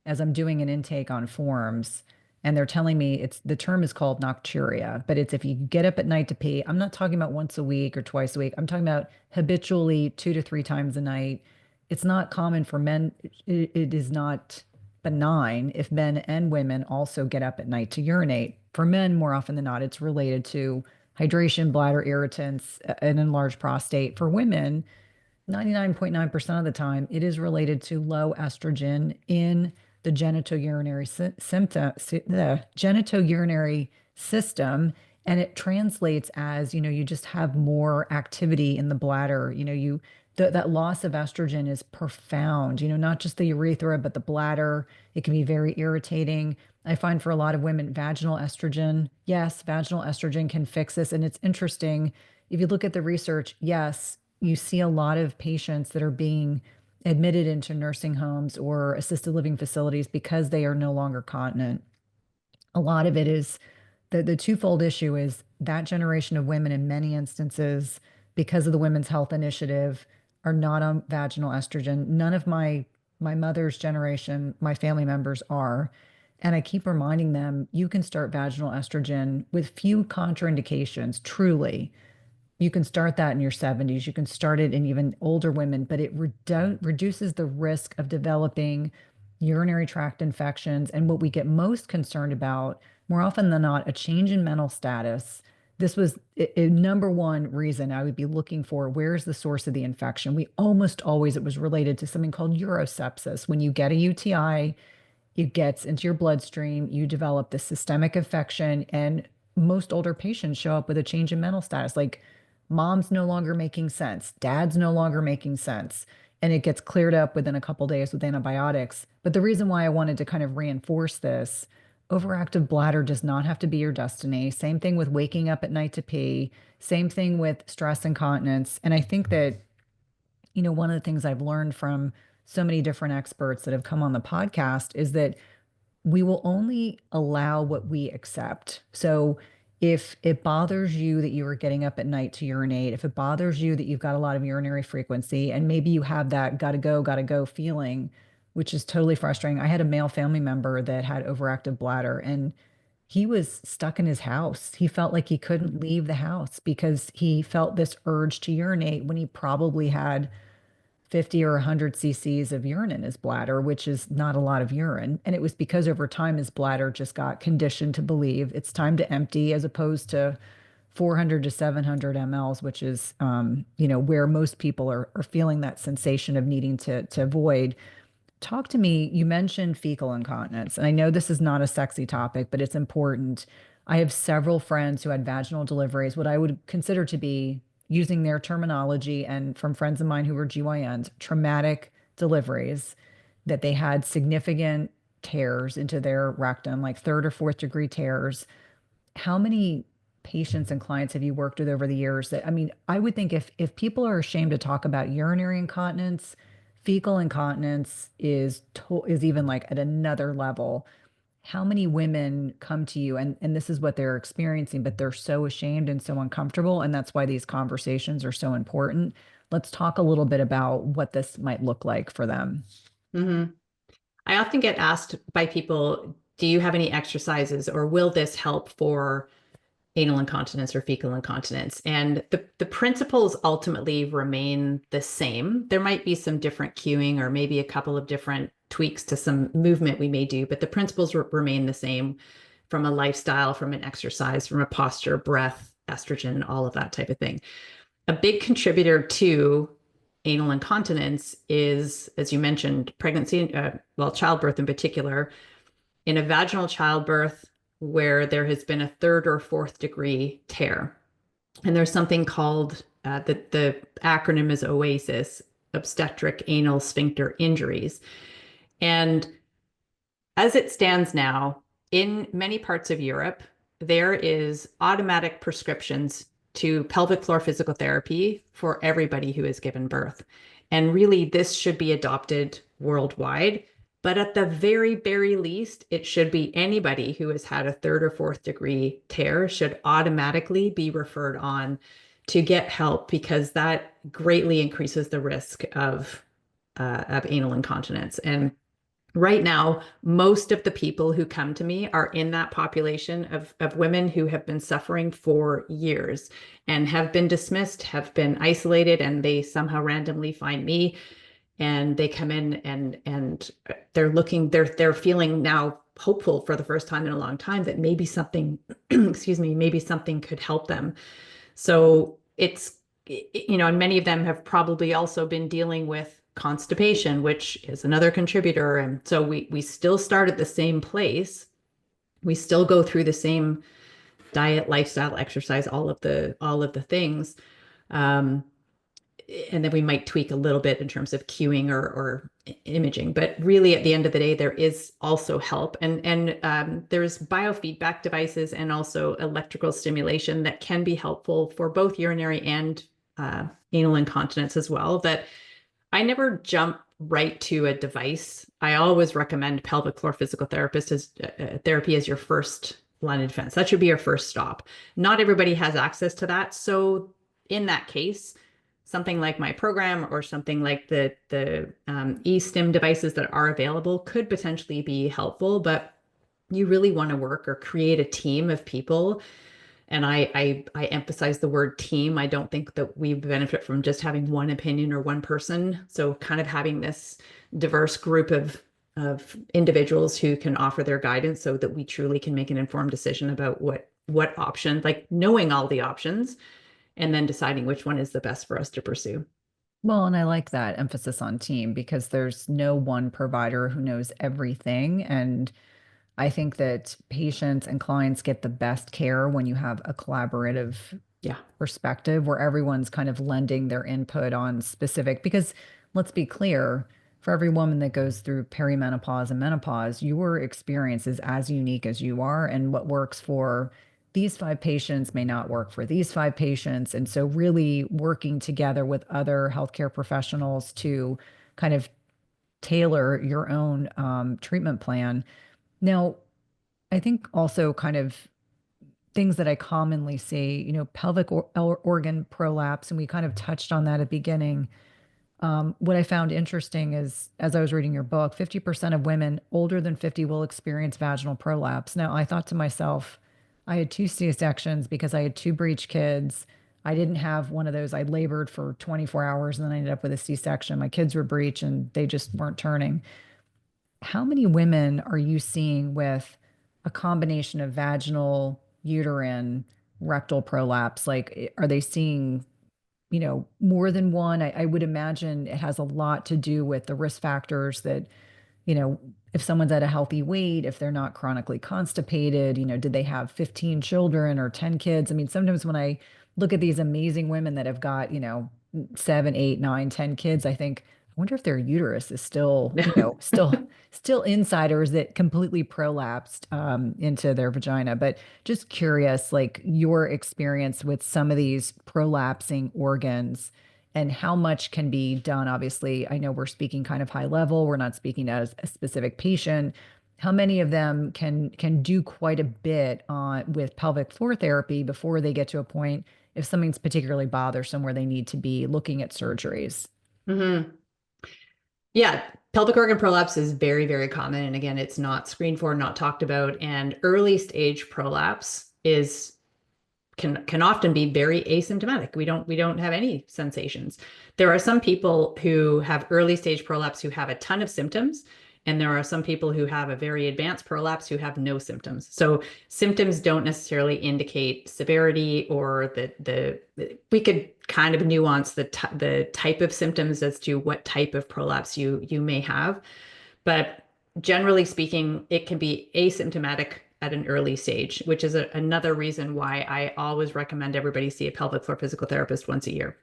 as I'm doing an intake on forms, and they're telling me it's the term is called nocturia, but it's if you get up at night to pee. I'm not talking about once a week or twice a week. I'm talking about habitually 2 to 3 times a night. It's not common for men. It is not benign if men and women also get up at night to urinate. For men, more often than not, it's related to hydration, bladder irritants, an enlarged prostate. For women, 99.9% of the time, it is related to low estrogen in the genitourinary the genitourinary system. And it translates as, you just have more activity in the bladder. that loss of estrogen is profound, not just the urethra, but the bladder. It can be very irritating. I find for a lot of women, vaginal estrogen, yes, vaginal estrogen can fix this. And it's interesting. If you look at the research, yes, you see a lot of patients that are being admitted into nursing homes or assisted living facilities because they are no longer continent. A lot of it is the twofold issue is that generation of women in many instances, because of the Women's Health Initiative, are not on vaginal estrogen. None of my mother's generation, my family members are. And I keep reminding them, you can start vaginal estrogen with few contraindications, truly. You can start that in your 70s. You can start it in even older women, but it reduces the risk of developing urinary tract infections. And what we get most concerned about, more often than not, a change in mental status. This was a number one reason I would be looking for where's the source of the infection. We almost always, it was related to something called urosepsis. When you get a UTI, it gets into your bloodstream, you develop this systemic infection, and most older patients show up with a change in mental status. Like mom's no longer making sense, dad's no longer making sense, and it gets cleared up within a couple days with antibiotics. But the reason why I wanted to kind of reinforce this, overactive bladder does not have to be your destiny. Same thing with waking up at night to pee, same thing with stress incontinence. And I think that, one of the things I've learned from so many different experts that have come on the podcast is that we will only allow what we accept. So if it bothers you that you are getting up at night to urinate, if it bothers you that you've got a lot of urinary frequency, and maybe you have that gotta go feeling, which is totally frustrating. I had a male family member that had overactive bladder, and he was stuck in his house. He felt like he couldn't leave the house because he felt this urge to urinate when he probably had 50 or 100 cc's of urine in his bladder, which is not a lot of urine. And it was because over time his bladder just got conditioned to believe it's time to empty as opposed to 400 to 700 mLs, which is, where most people are feeling that sensation of needing to avoid. Talk to me. You mentioned fecal incontinence, and I know this is not a sexy topic, but it's important. I have several friends who had vaginal deliveries, what I would consider to be, using their terminology and from friends of mine who were GYNs, traumatic deliveries, that they had significant tears into their rectum, like third or fourth degree tears. How many patients and clients have you worked with over the years that, I mean, I would think if people are ashamed to talk about urinary incontinence, fecal incontinence is even like at another level. How many women come to you and this is what they're experiencing, but they're so ashamed and so uncomfortable, and that's why these conversations are so important. Let's talk a little bit about what this might look like for them. Mm-hmm. I often get asked by people, do you have any exercises or will this help for anal incontinence or fecal incontinence? And the principles ultimately remain the same. There might be some different cueing or maybe a couple of different tweaks to some movement we may do, but the principles remain the same from a lifestyle, from an exercise, from a posture, breath, estrogen, all of that type of thing. A big contributor to anal incontinence is, as you mentioned, pregnancy, childbirth in particular. In a vaginal childbirth where there has been a third or fourth degree tear. And there's something called, the acronym is OASIS, obstetric anal sphincter injuries. And as it stands now, in many parts of Europe, there is automatic prescriptions to pelvic floor physical therapy for everybody who has given birth. And really, this should be adopted worldwide. But at the very, very least, it should be anybody who has had a third or fourth degree tear should automatically be referred on to get help, because that greatly increases the risk of anal incontinence. And right now, most of the people who come to me are in that population of women who have been suffering for years and have been dismissed, have been isolated, and they somehow randomly find me and they come in and they're feeling now hopeful for the first time in a long time that maybe something, excuse me, maybe something could help them. So and many of them have probably also been dealing with constipation, which is another contributor. And so we still start at the same place. We still go through the same diet, lifestyle, exercise, all of the things. and then we might tweak a little bit in terms of cueing or imaging. But really, at the end of the day, there is also help, and there's biofeedback devices and also electrical stimulation that can be helpful for both urinary and anal incontinence as well. That I never jump right to a device. I always recommend pelvic floor physical therapist as therapy as your first line of defense. That should be your first stop. Not everybody has access to that, so in that case, something like my program or something like the e-stim devices that are available could potentially be helpful. But you really want to work or create a team of people, and I emphasize the word team. I don't think that we benefit from just having one opinion or one person. So kind of having this diverse group of individuals who can offer their guidance so that we truly can make an informed decision about what option, like knowing all the options and then deciding which one is the best for us to pursue. Well, and I like that emphasis on team because there's no one provider who knows everything. And I think that patients and clients get the best care when you have a collaborative Yeah. perspective where everyone's kind of lending their input on specific, because let's be clear, for every woman that goes through perimenopause and menopause, your experience is as unique as you are, and what works for these five patients may not work for these five patients. And so really working together with other healthcare professionals to kind of tailor your own treatment plan. Now, I think also kind of things that I commonly see, pelvic organ prolapse, and we kind of touched on that at the beginning. What I found interesting is, as I was reading your book, 50% of women older than 50 will experience vaginal prolapse. Now, I thought to myself, I had two C-sections because I had two breech kids. I didn't have one of those. I labored for 24 hours and then I ended up with a C-section. My kids were breech and they just weren't turning. How many women are you seeing with a combination of vaginal, uterine, rectal prolapse? Like, are they seeing, more than one? I would imagine it has a lot to do with the risk factors that, if someone's at a healthy weight, if they're not chronically constipated, did they have 15 children or 10 kids? I mean, sometimes when I look at these amazing women that have got, seven, eight, nine, 10 kids, I think, I wonder if their uterus is still, still inside, or is it completely prolapsed into their vagina? But just curious, like your experience with some of these prolapsing organs and how much can be done. Obviously, I know we're speaking kind of high level. We're not speaking as a specific patient. How many of them can do quite a bit on with pelvic floor therapy before they get to a point if something's particularly bothersome where they need to be looking at surgeries? Mm-hmm. Yeah, pelvic organ prolapse is very, very common. And again, it's not screened for, not talked about. And early stage prolapse can often be very asymptomatic. We don't have any sensations. There are some people who have early stage prolapse who have a ton of symptoms, and there are some people who have a very advanced prolapse who have no symptoms. So symptoms don't necessarily indicate severity, or the we could kind of nuance the type of symptoms as to what type of prolapse you may have. But generally speaking, it can be asymptomatic at an early stage, which is another reason why I always recommend everybody see a pelvic floor physical therapist once a year.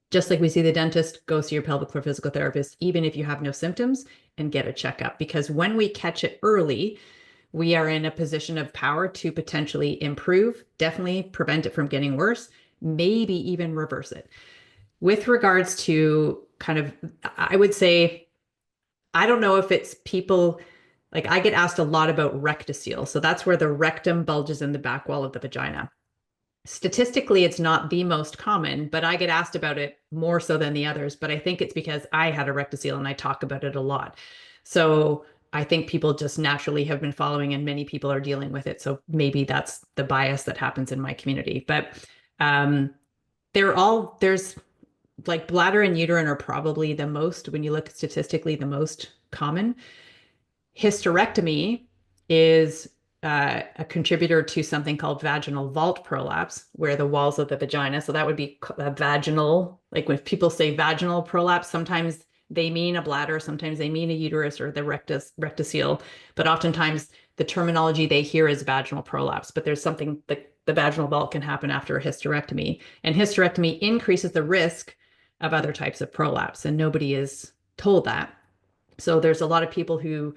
Just like we see the dentist, go see your pelvic floor physical therapist, even if you have no symptoms, and get a checkup. Because when we catch it early, we are in a position of power to potentially improve, definitely prevent it from getting worse, maybe even reverse it. With regards to kind of, I would say, I don't know if it's people, like I get asked a lot about rectocele. So that's where the rectum bulges in the back wall of the vagina. Statistically, it's not the most common, but I get asked about it more so than the others. But I think it's because I had a rectocele and I talk about it a lot. So I think people just naturally have been following, and many people are dealing with it. So maybe that's the bias that happens in my community. But um, there's like bladder and uterine are probably the most, when you look statistically, the most common. Hysterectomy is a contributor to something called vaginal vault prolapse, where the walls of the vagina, so that would be a vaginal, like when people say vaginal prolapse, sometimes they mean a bladder, sometimes they mean a uterus or the rectocele, but oftentimes the terminology they hear is vaginal prolapse. But there's something that the vaginal vault can happen after a hysterectomy, and hysterectomy increases the risk of other types of prolapse, and nobody is told that. So there's a lot of people who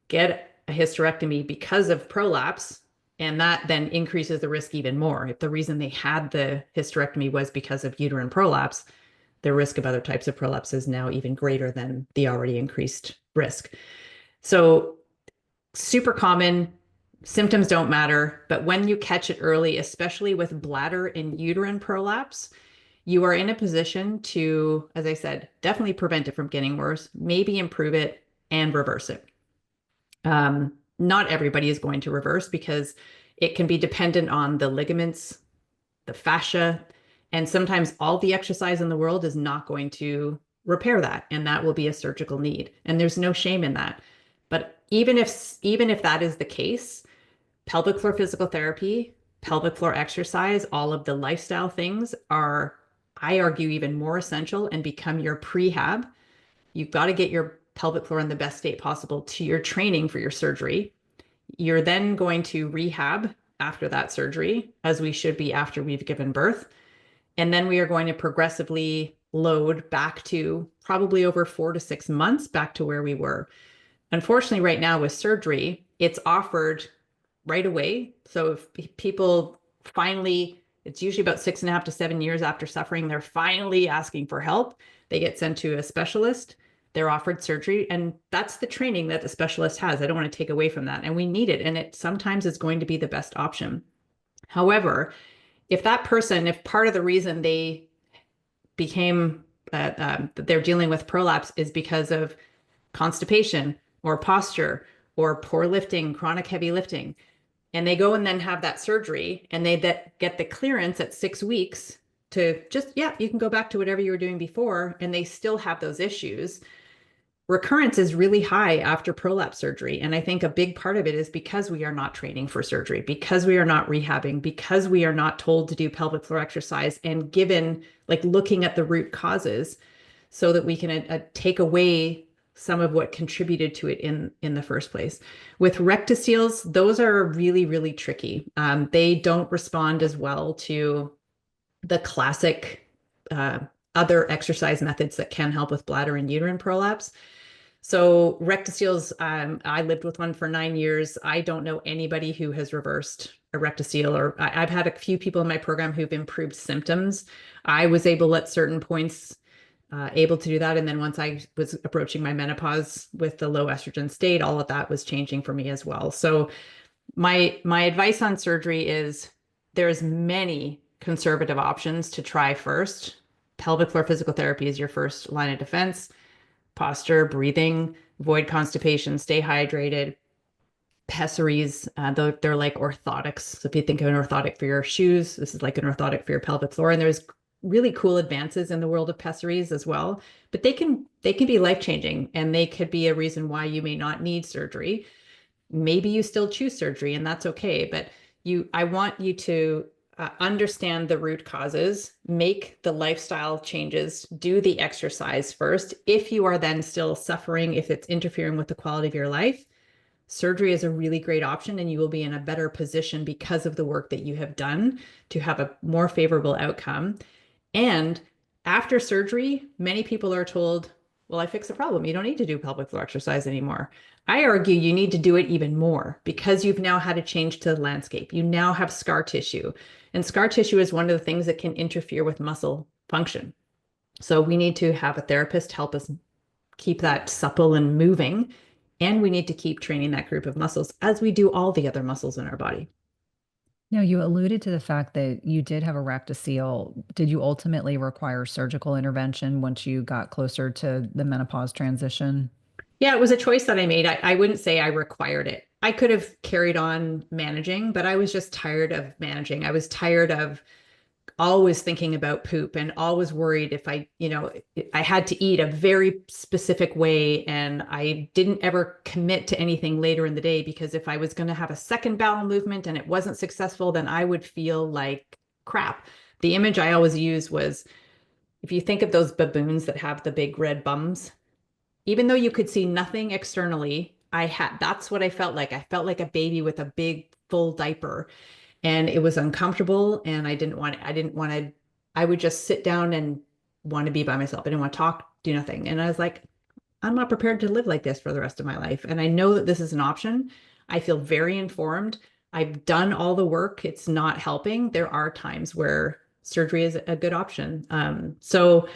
get a hysterectomy because of prolapse, and that then increases the risk even more. If the reason they had the hysterectomy was because of uterine prolapse, the risk of other types of prolapse is now even greater than the already increased risk. So super common, symptoms don't matter, but when you catch it early, especially with bladder and uterine prolapse, you are in a position to, as I said, definitely prevent it from getting worse, maybe improve it and reverse it. Not everybody is going to reverse because it can be dependent on the ligaments, the fascia, and sometimes all the exercise in the world is not going to repair that, and that will be a surgical need. And there's no shame in that. But even if that is the case, pelvic floor physical therapy, pelvic floor exercise, all of the lifestyle things are, I argue, even more essential and become your prehab. You've got to get your pelvic floor in the best state possible to your training for your surgery. You're then going to rehab after that surgery, as we should be after we've given birth. And then we are going to progressively load back to probably over 4 to 6 months back to where we were. Unfortunately, right now with surgery, it's offered right away. So if people finally, it's usually about 6.5 to 7 years after suffering, they're finally asking for help. They get sent to a specialist. They're offered surgery, and that's the training that the specialist has. I don't want to take away from that, and we need it, and it sometimes is going to be the best option. However, if that person, if part of the reason they became they're dealing with prolapse is because of constipation or posture or poor lifting, chronic heavy lifting, and they go and then have that surgery and they get the clearance at 6 weeks to just, yeah, you can go back to whatever you were doing before, and they still have those issues, recurrence is really high after prolapse surgery. And I think a big part of it is because we are not training for surgery, because we are not rehabbing, because we are not told to do pelvic floor exercise and given, like, looking at the root causes so that we can take away some of what contributed to it in the first place. With rectoceles, those are really, really tricky. They don't respond as well to the classic other exercise methods that can help with bladder and uterine prolapse. So rectoceles, I lived with one for 9 years. I don't know anybody who has reversed a rectocele, or I've had a few people in my program who've improved symptoms. I was able at certain points able to do that. And then once I was approaching my menopause with the low estrogen state, all of that was changing for me as well. So my advice on surgery is there's many conservative options to try first. Pelvic floor physical therapy is your first line of defense. Posture, breathing, avoid constipation, stay hydrated. Pessaries, they're like orthotics. So if you think of an orthotic for your shoes, this is like an orthotic for your pelvic floor. And there's really cool advances in the world of pessaries as well, but they can be life-changing, and they could be a reason why you may not need surgery. Maybe you still choose surgery, and that's okay. But I want you to understand the root causes, make the lifestyle changes, do the exercise first. If you are then still suffering, if it's interfering with the quality of your life, surgery is a really great option, and you will be in a better position because of the work that you have done to have a more favorable outcome. And after surgery, many people are told, well, I fixed the problem. You don't need to do pelvic floor exercise anymore. I argue you need to do it even more because you've now had a change to the landscape. You now have scar tissue, and scar tissue is one of the things that can interfere with muscle function. So we need to have a therapist help us keep that supple and moving. And we need to keep training that group of muscles as we do all the other muscles in our body. Now, you alluded to the fact that you did have a rectocele. Did you ultimately require surgical intervention once you got closer to the menopause transition? Yeah, it was a choice that I made. I wouldn't say I required it. I could have carried on managing, but I was just tired of managing. I was tired of always thinking about poop and always worried if I had to eat a very specific way, and I didn't ever commit to anything later in the day, because if I was going to have a second bowel movement and it wasn't successful, then I would feel like crap. The image I always use was, if you think of those baboons that have the big red bums, even though you could see nothing externally, that's what I felt like. I felt like a baby with a big full diaper, and it was uncomfortable, and I didn't want to, I would just sit down and want to be by myself. I didn't want to talk, do nothing. And I was like, I'm not prepared to live like this for the rest of my life. And I know that this is an option. I feel very informed. I've done all the work. It's not helping. There are times where surgery is a good option. So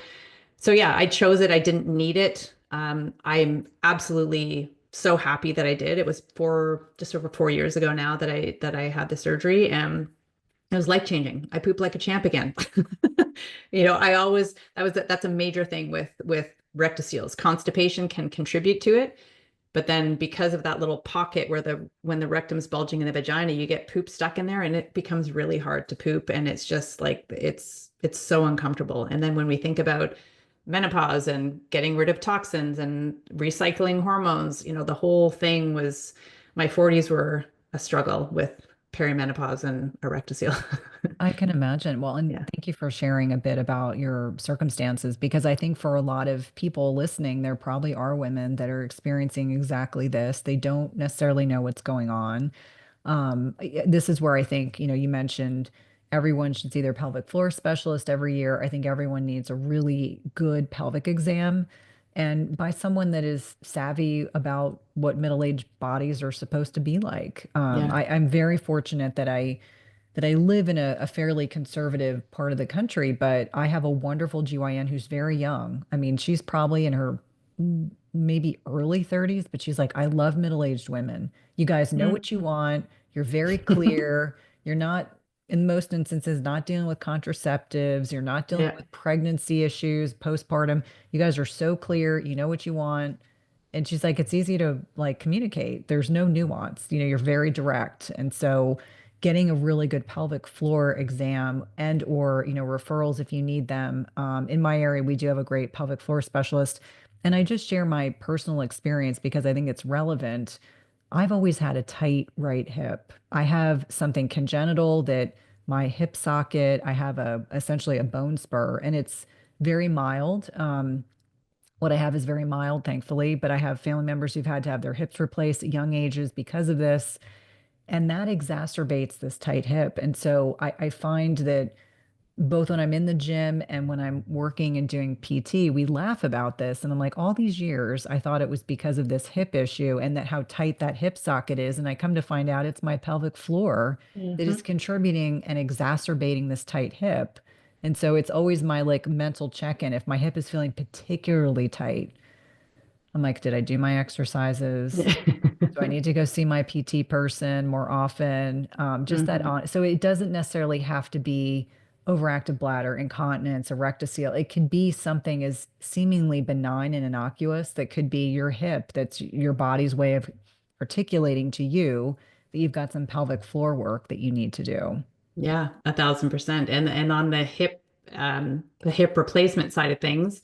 yeah, I chose it. I didn't need it. I'm absolutely so happy that I did. It was just over 4 years ago now that I had the surgery, and it was life changing. I pooped like a champ again. I always that's a major thing with rectoceles. Constipation can contribute to it, but then because of that little pocket where when the rectum's bulging in the vagina, you get poop stuck in there, and it becomes really hard to poop, and it's just like it's so uncomfortable. And then when we think about menopause and getting rid of toxins and recycling hormones, the whole thing was, my 40s were a struggle with perimenopause and a rectocele. I can imagine. Well, and Yeah. thank you for sharing a bit about your circumstances because I think for a lot of people listening, there probably are women that are experiencing exactly this. They don't necessarily know what's going on. This is where I think, you mentioned everyone should see their pelvic floor specialist every year. I think everyone needs a really good pelvic exam and by someone that is savvy about what middle-aged bodies are supposed to be like. Yeah. I'm very fortunate that I live in a fairly conservative part of the country, but I have a wonderful GYN who's very young. I mean, she's probably in her maybe early 30s, but she's like, I love middle-aged women. You guys know Mm. what you want. You're very clear. You're not, in most instances, not dealing with contraceptives. You're not dealing Yeah. with pregnancy issues, postpartum. You guys are so clear. You know what you want. And she's like, it's easy to like communicate. There's no nuance. You're very direct. And so getting a really good pelvic floor exam and or, referrals if you need them. In my area, we do have a great pelvic floor specialist. And I just share my personal experience because I think it's relevant. I've always had a tight right hip. I have something congenital that my hip socket, I have essentially a bone spur and it's very mild. What I have is very mild, thankfully, but I have family members who've had to have their hips replaced at young ages because of this. And that exacerbates this tight hip. And so I find that both when I'm in the gym and when I'm working and doing PT, we laugh about this. And I'm like, all these years, I thought it was because of this hip issue and that how tight that hip socket is. And I come to find out it's my pelvic floor that is Mhm. contributing and exacerbating this tight hip. And so it's always my like mental check-in. If my hip is feeling particularly tight, I'm like, did I do my exercises? Do I need to go see my PT person more often? Just that Mhm. on. So it doesn't necessarily have to be overactive bladder, incontinence, erectocele. It could be something as seemingly benign and innocuous that could be your hip. That's your body's way of articulating to you that you've got some pelvic floor work that you need to do. Yeah, 1,000%. And on the hip replacement side of things,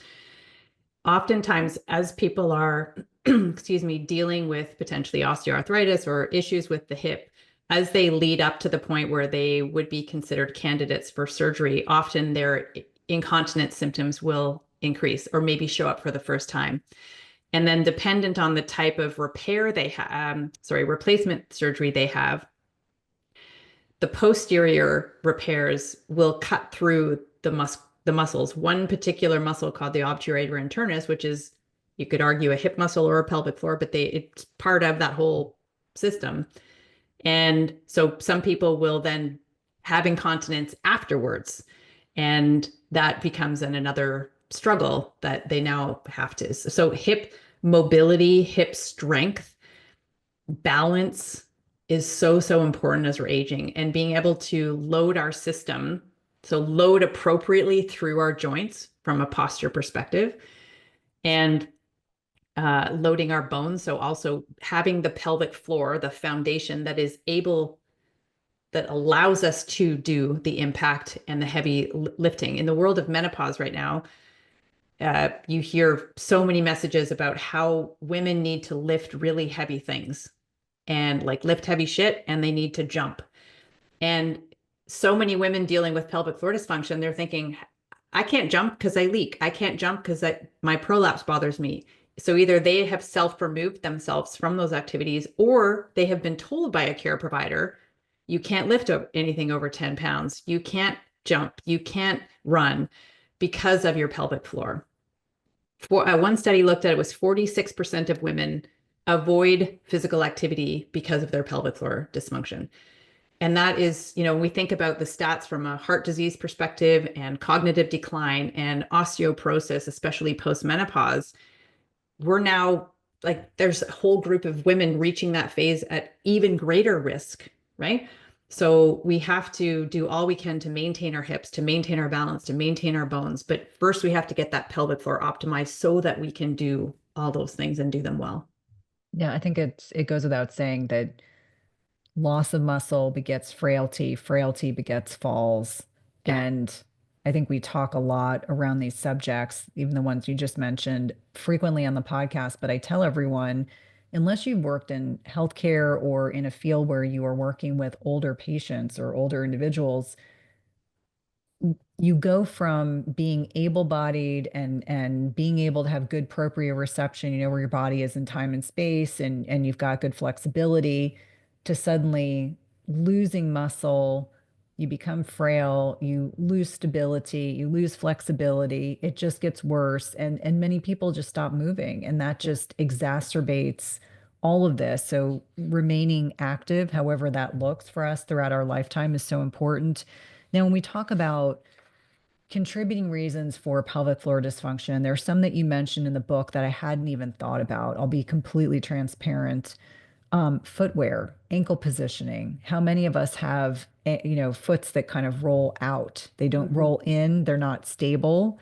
oftentimes as people are, excuse me, dealing with potentially osteoarthritis or issues with the hip, as they lead up to the point where they would be considered candidates for surgery, often their incontinence symptoms will increase or maybe show up for the first time. And then dependent on the type of repair they have, replacement surgery they have, the posterior repairs will cut through the muscles. One particular muscle called the obturator internus, which is, you could argue, a hip muscle or a pelvic floor, but it's part of that whole system. And so some people will then have incontinence afterwards, and that becomes another struggle that they now have to. So hip mobility, hip strength, balance is so, so important as we're aging, and being able to load our system. So load appropriately through our joints from a posture perspective, and loading our bones. So also having the pelvic floor, the foundation that allows us to do the impact and the heavy lifting. In the world of menopause right now, you hear so many messages about how women need to lift really heavy things and like lift heavy shit, and they need to jump. And so many women dealing with pelvic floor dysfunction, they're thinking, I can't jump because I leak. I can't jump because my prolapse bothers me. So either they have self-removed themselves from those activities, or they have been told by a care provider, you can't lift anything over 10 pounds. You can't jump. You can't run. because of your pelvic floor. One study looked at it was 46% of women avoid physical activity because of their pelvic floor dysfunction. And that is, when we think about the stats from a heart disease perspective and cognitive decline and osteoporosis, especially post-menopause, we're now like, there's a whole group of women reaching that phase at even greater risk, right? So we have to do all we can to maintain our hips, to maintain our balance, to maintain our bones. But first we have to get that pelvic floor optimized so that we can do all those things and do them well. Yeah, I think it goes without saying that loss of muscle begets frailty, frailty begets falls. Yeah. And I think we talk a lot around these subjects, even the ones you just mentioned, frequently on the podcast. But I tell everyone, unless you've worked in healthcare or in a field where you are working with older patients or older individuals, you go from being able-bodied and being able to have good proprioception, you know where your body is in time and space, and you've got good flexibility, to suddenly losing muscle. You become frail, you lose stability, you lose flexibility. It just gets worse, and many people just stop moving, and that just exacerbates all of this. So remaining active, however that looks for us throughout our lifetime, is so important. Now, when we talk about contributing reasons for pelvic floor dysfunction, there are some that you mentioned in the book that I hadn't even thought about. I'll be completely transparent. Footwear, ankle positioning. How many of us have, foots that kind of roll out? They don't Mhm. roll in, they're not stable.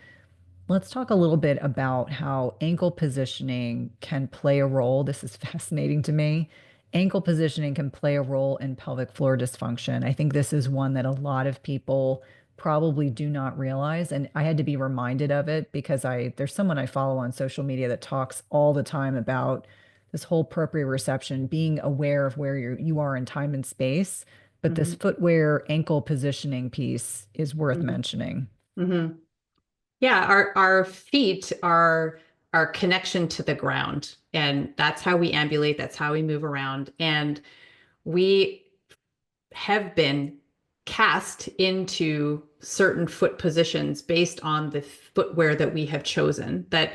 Let's talk a little bit about how ankle positioning can play a role. This is fascinating to me. Ankle positioning can play a role in pelvic floor dysfunction. I think this is one that a lot of people probably do not realize. And I had to be reminded of it because there's someone I follow on social media that talks all the time about this whole proprioception, being aware of where you are in time and space. But this Mhm. footwear ankle positioning piece is worth Mhm. mentioning. Mhm. Yeah, our feet are our connection to the ground, and that's how we ambulate, that's how we move around. And we have been cast into certain foot positions based on the footwear that we have chosen. That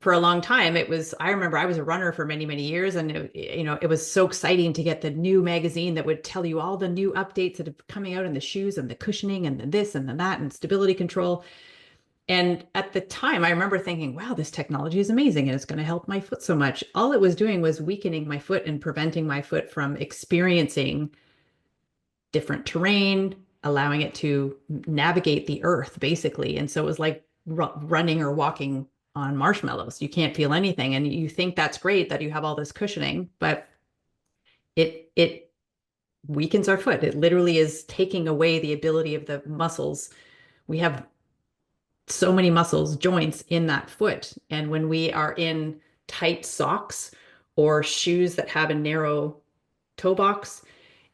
for a long time, I remember I was a runner for many, many years, and it was so exciting to get the new magazine that would tell you all the new updates that are coming out in the shoes and the cushioning and the this and the that and stability control. And at the time, I remember thinking, wow, this technology is amazing and it's going to help my foot so much. All it was doing was weakening my foot and preventing my foot from experiencing different terrain, allowing it to navigate the earth, basically. And so it was like running or walking on marshmallows. You can't feel anything. And you think that's great that you have all this cushioning, but it weakens our foot. It literally is taking away the ability of the muscles. We have so many muscles, joints in that foot. And when we are in tight socks or shoes that have a narrow toe box,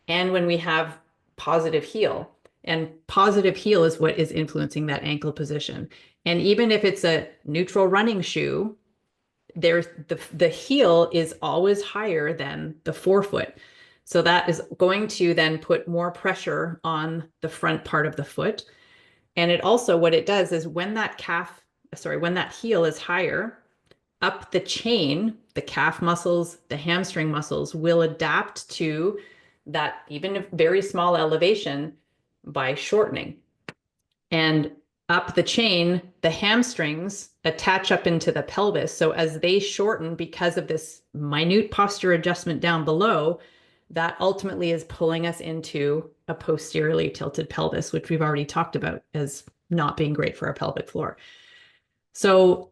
and when we have positive heel, and positive heel is what is influencing that ankle position. And even if it's a neutral running shoe, there's the heel is always higher than the forefoot. So that is going to then put more pressure on the front part of the foot. And it also, what it does is when that heel is higher, up the chain, the calf muscles, the hamstring muscles will adapt to that even very small elevation by shortening. And up the chain, the hamstrings attach up into the pelvis. So as they shorten because of this minute posture adjustment down below, that ultimately is pulling us into a posteriorly tilted pelvis, which we've already talked about as not being great for our pelvic floor. So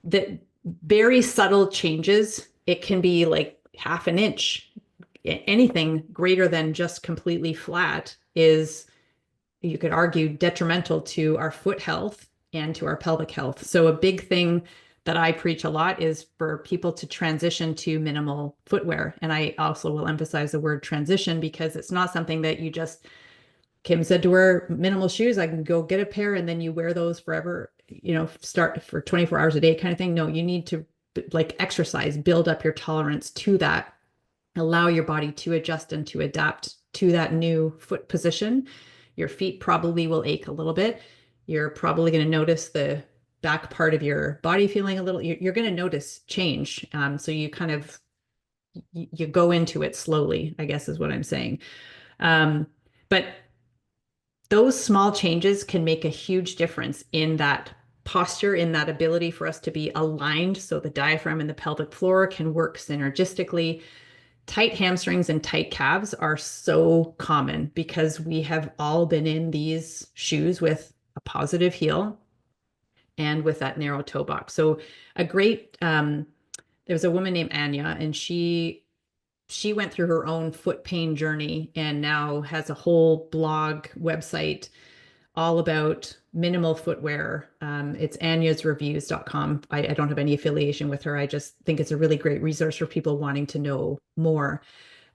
the very subtle changes, it can be like half an inch. Anything greater than just completely flat is, you could argue, detrimental to our foot health and to our pelvic health. So a big thing that I preach a lot is for people to transition to minimal footwear. And I also will emphasize the word transition because it's not something that you just, Kim said to wear minimal shoes, I can go get a pair and then you wear those forever, start for 24 hours a day kind of thing. No, you need to like exercise, build up your tolerance to that, allow your body to adjust and to adapt to that new foot position. Your feet probably will ache a little bit. You're probably going to notice the back part of your body feeling a little, you're going to notice change. So you kind of, you go into it slowly, I guess is what I'm saying. But those small changes can make a huge difference in that posture, in that ability for us to be aligned so the diaphragm and the pelvic floor can work synergistically. Tight hamstrings and tight calves are so common because we have all been in these shoes with a positive heel and with that narrow toe box. So a great there was a woman named Anya, and she went through her own foot pain journey and now has a whole blog website all about minimal footwear. It's anyasreviews.com. I don't have any affiliation with her. I just think it's a really great resource for people wanting to know more.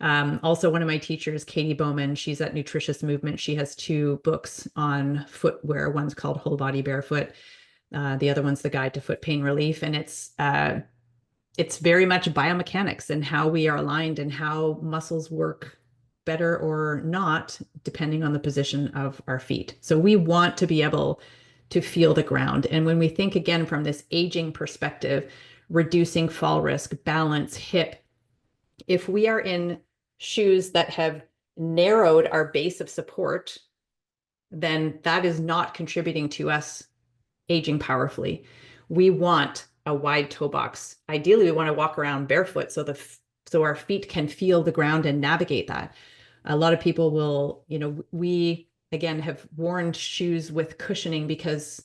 Also, one of my teachers, Katie Bowman, she's at Nutritious Movement. She has two books on footwear. One's called Whole Body Barefoot. The other one's The Guide to Foot Pain Relief. And it's very much biomechanics and how we are aligned and how muscles work better or not, depending on the position of our feet. So we want to be able to feel the ground. And when we think again from this aging perspective, reducing fall risk, balance, hip, if we are in shoes that have narrowed our base of support, then that is not contributing to us aging powerfully. We want a wide toe box. Ideally, we want to walk around barefoot so our feet can feel the ground and navigate that. A lot of people will, we again have worn shoes with cushioning because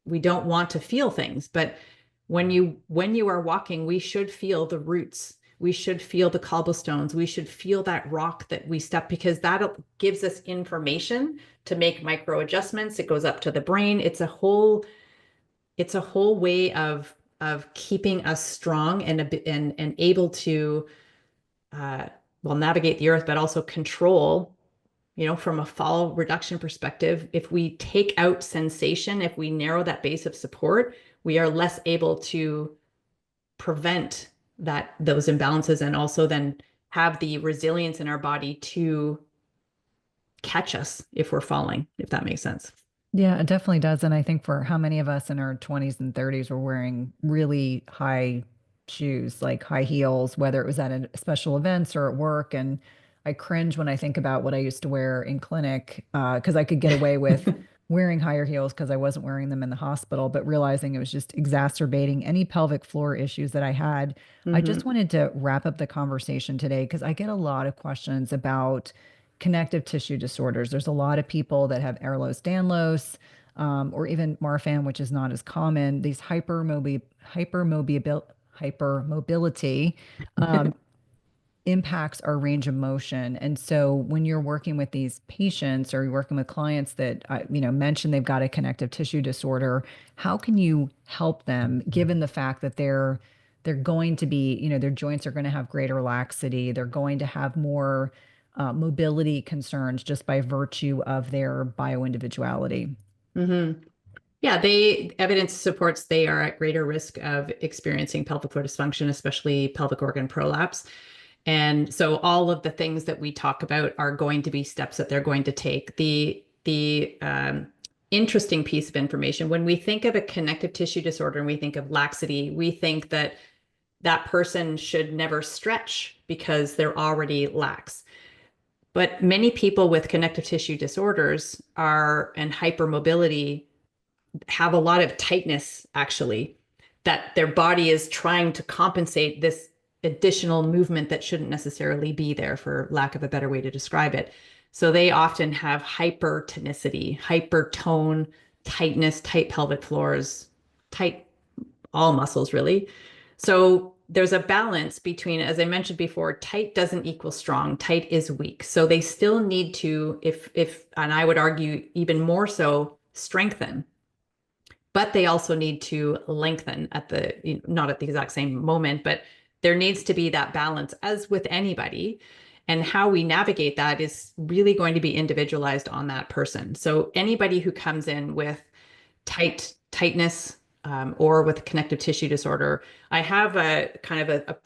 we don't want to feel things. But when you are walking, we should feel the roots. We should feel the cobblestones. We should feel that rock that we step, because that gives us information to make micro adjustments. It goes up to the brain. It's a whole way of keeping us strong and able to navigate the earth, but also control, from a fall reduction perspective. If we take out sensation, if we narrow that base of support, we are less able to prevent those imbalances, and also then have the resilience in our body to catch us if we're falling, if that makes sense. Yeah, it definitely does. And I think for how many of us in our 20s and 30s were wearing really high shoes, like high heels, whether it was at special events or at work. And I cringe when I think about what I used to wear in clinic, because I could get away with wearing higher heels because I wasn't wearing them in the hospital, but realizing it was just exacerbating any pelvic floor issues that I had. I just Mm-hmm. wanted to wrap up the conversation today because I get a lot of questions about connective tissue disorders. There's a lot of people that have Ehlers-Danlos, or even Marfan, which is not as common. These hypermobility impacts our range of motion. And so when you're working with these patients or you're working with clients that mention they've got a connective tissue disorder, how can you help them given the fact that they're going to be, their joints are going to have greater laxity, they're going to have more mobility concerns just by virtue of their bioindividuality? Mm-hmm. Yeah, evidence supports they are at greater risk of experiencing pelvic floor dysfunction, especially pelvic organ prolapse. And so all of the things that we talk about are going to be steps that they're going to take. The interesting piece of information, when we think of a connective tissue disorder and we think of laxity, we think that that person should never stretch because they're already lax. But many people with connective tissue disorders and hypermobility have a lot of tightness, actually, that their body is trying to compensate this additional movement that shouldn't necessarily be there, for lack of a better way to describe it. So they often have hypertonicity, hypertone, tightness, tight pelvic floors, tight all muscles, really. So there's a balance between, as I mentioned before, tight doesn't equal strong, tight is weak. So they still need to, and I would argue even more so, strengthen, but they also need to lengthen not at the exact same moment, but there needs to be that balance as with anybody. And how we navigate that is really going to be individualized on that person. So anybody who comes in with tightness, or with connective tissue disorder, I have a kind of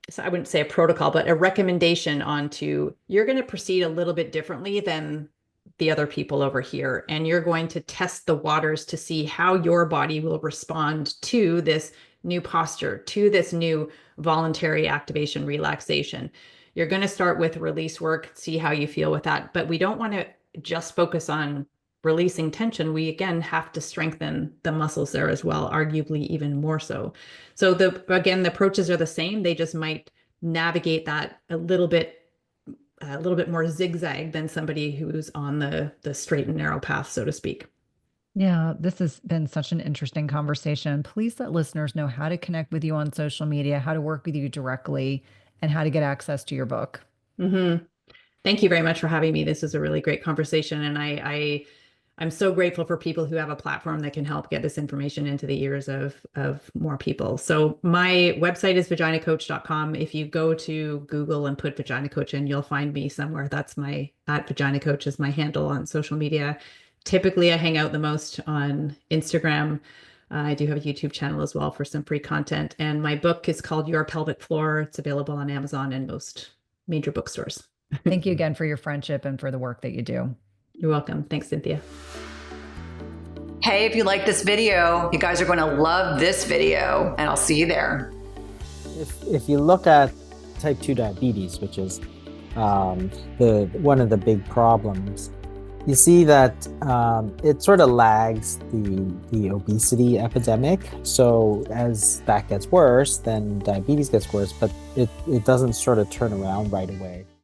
so I wouldn't say a protocol, but a recommendation onto, you're going to proceed a little bit differently than the other people over here. And you're going to test the waters to see how your body will respond to this new posture, to this new voluntary activation relaxation. You're going to start with release work, see how you feel with that. But we don't want to just focus on releasing tension. We again have to strengthen the muscles there as well, arguably even more so. So the approaches are the same. They just might navigate that a little bit more zigzag than somebody who's on the straight and narrow path, so to speak. Yeah, this has been such an interesting conversation. Please let listeners know how to connect with you on social media, how to work with you directly, and how to get access to your book. Mm-hmm. Thank you very much for having me. This is a really great conversation, and I'm so grateful for people who have a platform that can help get this information into the ears of more people. So my website is vaginacoach.com. If you go to Google and put Vagina Coach in, you'll find me somewhere. That's at Vagina Coach is my handle on social media. Typically, I hang out the most on Instagram. I do have a YouTube channel as well for some free content. And my book is called Your Pelvic Floor. It's available on Amazon and most major bookstores. Thank you again for your friendship and for the work that you do. You're welcome. Thanks, Cynthia. Hey, if you like this video, you guys are going to love this video, and I'll see you there. If you look at type 2 diabetes, which is one of the big problems, you see that it sort of lags the obesity epidemic. So as that gets worse, then diabetes gets worse, but it doesn't sort of turn around right away.